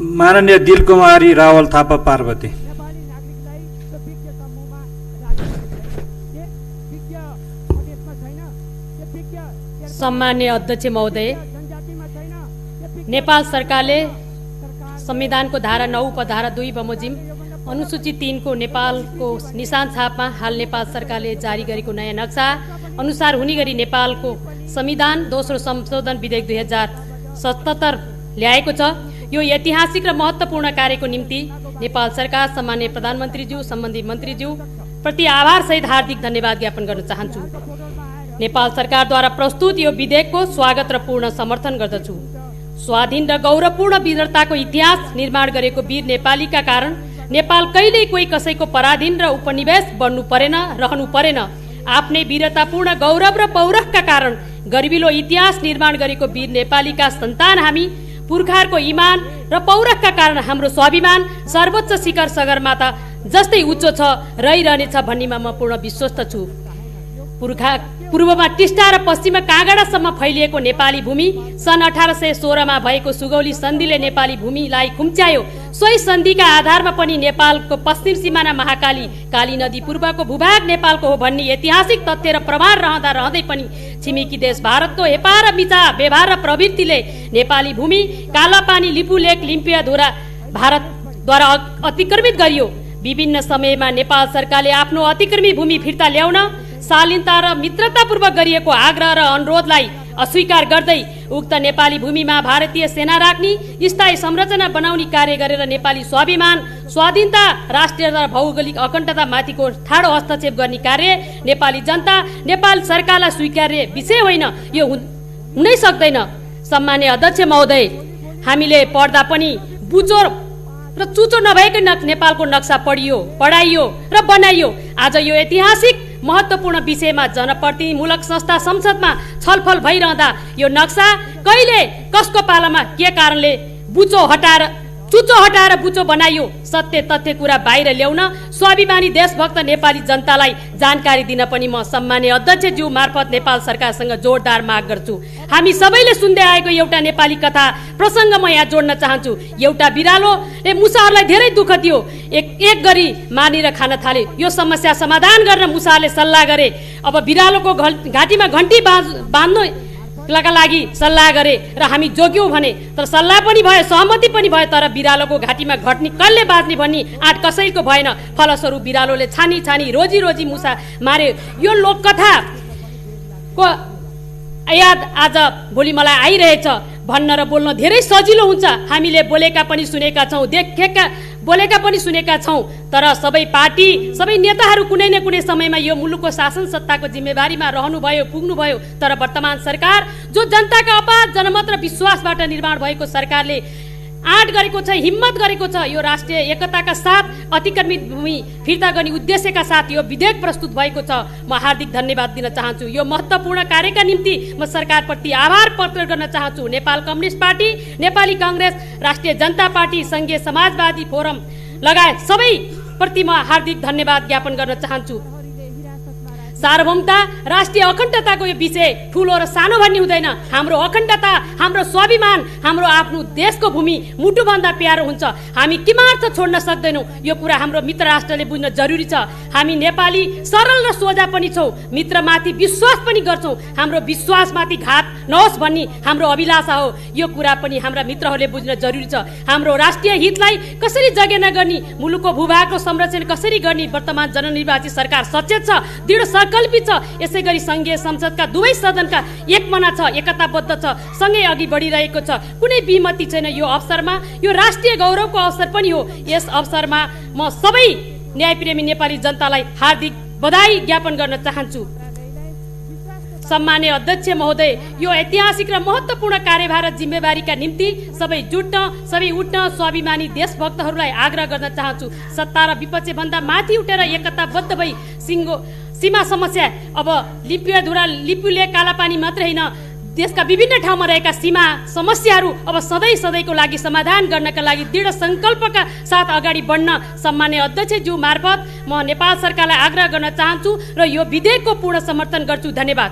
माननीय दिलकुमारी रावल थापा पार्वती। सम्मान्य अध्यक्ष महोदय, नेपाल सरकारले संविधानको धारा 9 उपधारा 2 बमोजिम अनुसूची 3 को नेपालको निशान छापमा हाल नेपाल सरकारले जारी गरेको नयाँ नक्सा अनुसार हुने गरी नेपालको संविधान दोस्रो संशोधन विधेयक 2077 ल्याएको छ। यो ऐतिहासिक र महत्त्वपूर्ण कार्यको निम्ति नेपाल सरकार, सम्मान्य प्रधानमन्त्रीज्यू, सम्बन्धित मन्त्रीज्यू प्रति आभार सहित हार्दिक धन्यवाद ज्ञापन गर्न चाहन्छु। नेपाल सरकारद्वारा प्रस्तुत यो विधेयकको स्वागत र पूर्ण समर्थन गर्दछु। स्वाधीन र गौरवपूर्ण वीरताको इतिहास निर्माण गरेको वीर नेपालीका कारण नेपाल कहिल्यै कोही कसैको पराधीन र उपनिवेश बन्नु परेन, रहनु परेन। आफ्नै वीरतापूर्ण गौरव र पौरखका कारण गरिबिलो इतिहास निर्माण गरेको वीर नेपालीका सन्तान हामी। पुर्खाहरूको इमान र पौरखका कारण हाम्रो स्वाभिमान सर्वोच्च शिखर सगरमाथा जस्तै उच्च छ, रहिरहनेछ भन्नेमा म पूर्ण विश्वस्त छु। पूर्वमा टिस्टा र पश्चिममा काँगडासम्म फैलिएको नेपाली भूमि सन् 1816 भएको सुगौली सन्धिले नेपाली भूमिलाई खुम्च्यायो। सोही सन्धिका आधारमा पनि नेपालको पश्चिम सिमाना महाकाली, काली नदी पूर्वको भूभाग नेपालको हो भन्ने ऐतिहासिक तथ्य र प्रमाण रहँदा रहँदै पनि छिमेकी देश भारतको हेपा र मिचा व्यवहार र प्रवृत्तिले नेपाली भूमि कालापानी, लिपुलेक, लिम्पियाधुरा भारतद्वारा अतिक्रमित गरियो। विभिन्न समयमा नेपाल सरकारले आफ्नो अतिक्रमित भूमि फिर्ता ल्याउन शालीनता र मित्रतापूर्वक गरिएको आग्रह र अनुरोधलाई अस्वीकार गर्दै उक्त नेपाली भूमिमा भारतीय सेना राख्ने, स्थायी संरचना बनाउने कार्य गरेर नेपाली स्वाभिमान, स्वाधीनता, राष्ट्रियता र भौगोलिक अखण्डतामाथिको ठाडो हस्तक्षेप गर्ने कार्य नेपाली जनता, नेपाल सरकारलाई स्वीकार्य विषय होइन। यो हुनै सक्दैन। सम्मान्य अध्यक्ष महोदय, हामीले पढ्दा पनि बुझो र चुचो नभएकै नेपालको नक्सा पढाइयो र बनाइयो। आज यो ऐतिहासिक महत्त्वपूर्ण विषयमा जनप्रतिनिधिमूलक संस्था संसदमा छलफल भइरहँदा यो नक्सा कहिले कसको पालामा के कारणले चुचो हटाएर बुचो बनाइयो, सत्य तथ्य कुरा बाहिर ल्याउन स्वाभिमानी देशभक्त नेपाली जनतालाई जानकारी दिन पनि म सम्मान्य अध्यक्षज्यू मार्फत नेपाल सरकारसँग जोरदार माग गर्छु। हामी सबैले सुन्दै आएको एउटा नेपाली कथा प्रसङ्ग म यहाँ जोड्न चाहन्छु। एउटा बिरालोले मुसाहरूलाई धेरै दुःख दियो, एक गरी मानेर खान थाले। यो समस्या समाधान गर्न मुसाहरूले सल्लाह गरे। अब बिरालोको घाँटीमा घन्टी बाँध्नु लागि सल्लाह गरे र हामी जोग्यौँ भने, तर सल्लाह पनि भयो, सहमति पनि भयो, तर बिरालोको घाँटीमा घट्नी कसले बाँच्ने भन्ने आँट कसैको भएन। फलस्वरूप बिरालोले छानी रोजी मुसा मारे। यो लोककथाको याद आज भोलि मलाई आइरहेछ। भन्न र बोल्न धेरै सजिलो हुन्छ। हामीले बोलेका पनि सुनेका छौँ, बोलेका पनि सुनेका छौँ, तर सबै पार्टी, सबै नेताहरू कुनै न कुनै समयमा यो मुलुकको शासन सत्ताको जिम्मेवारीमा रहनुभयो, पुग्नुभयो। तर वर्तमान सरकार, जो जनताका अपार जनमत र विश्वासबाट निर्माण भएको सरकारले आँट गरेको छ, हिम्मत गरेको छ। यो राष्ट्रिय एकताका साथ अतिक्रमित भूमि फिर्ता गर्ने उद्देश्यका साथ यो विधेयक प्रस्तुत भएको छ। म हार्दिक धन्यवाद दिन चाहन्छु। यो महत्त्वपूर्ण कार्यका निम्ति म सरकारप्रति आभार प्रकट गर्न चाहन्छु। नेपाल कम्युनिस्ट पार्टी, नेपाली काङ्ग्रेस, राष्ट्रिय जनता पार्टी, सङ्घीय समाजवादी फोरम लगायत सबैप्रति म हार्दिक धन्यवाद ज्ञापन गर्न चाहन्छु। सार्वभौमता, राष्ट्रिय अखण्डताको यो विषय ठुलो र सानो भन्ने हुँदैन। हाम्रो अखण्डता, हाम्रो स्वाभिमान, हाम्रो आफ्नो देशको भूमि मुटुभन्दा प्यारो हुन्छ। हामी किमार्थ छोड्न सक्दैनौँ। यो कुरा हाम्रो मित्र राष्ट्रले बुझ्न जरुरी छ। हामी नेपाली सरल र सोझा पनि छौँ, मित्रमाथि विश्वास पनि गर्छौँ। हाम्रो विश्वासमाथि घात नहोस् भन्ने हाम्रो अभिलाषा हो। यो कुरा पनि हाम्रा मित्रहरूले बुझ्न जरुरी छ। हाम्रो राष्ट्रिय हितलाई कसरी जगेर्ना गर्ने, मुलुकको भूभागको संरक्षण कसरी गर्ने वर्तमान जननिर्वाचित सरकार सचेत छ, दृढ कल्पित छ। यसै गरी संघीय संसदका दुवै सदनका एकमना छ, एकताबद्ध छ, सँगै अघि बढिरहेको छ। कुनै विमति छैन। यो अवसरमा यो राष्ट्रिय गौरवको अवसर पनि हो। यस अवसरमा म सबै न्यायप्रेमी नेपाली जनतालाई हार्दिक बधाई ज्ञापन गर्न चाहन्छु। सम्मान्य अध्यक्ष महोदय, यो ऐतिहासिक र महत्त्वपूर्ण कार्यभार र जिम्मेवारीका निम्ति सबै जुट्न, सबै उठ्न, स्वाभिमानी देशभक्तहरूलाई आग्रह गर्न चाहन्छु। सत्ता र विपक्ष भन्दा माथि उठेर एकताबद्ध भई सीमा समस्या, अब लिपियाधुरा, लिपुले, कालापानी मात्रै होइन, देशका विभिन्न ठाउँमा रहेका सीमा समस्याहरू अब सधैँको लागि समाधान गर्नका लागि दृढ सङ्कल्पका साथ अगाडि बढ्न सम्मान्य अध्यक्षज्यू मार्फत म नेपाल सरकारलाई आग्रह गर्न चाहन्छु र यो विधेयकको पूर्ण समर्थन गर्छु। धन्यवाद।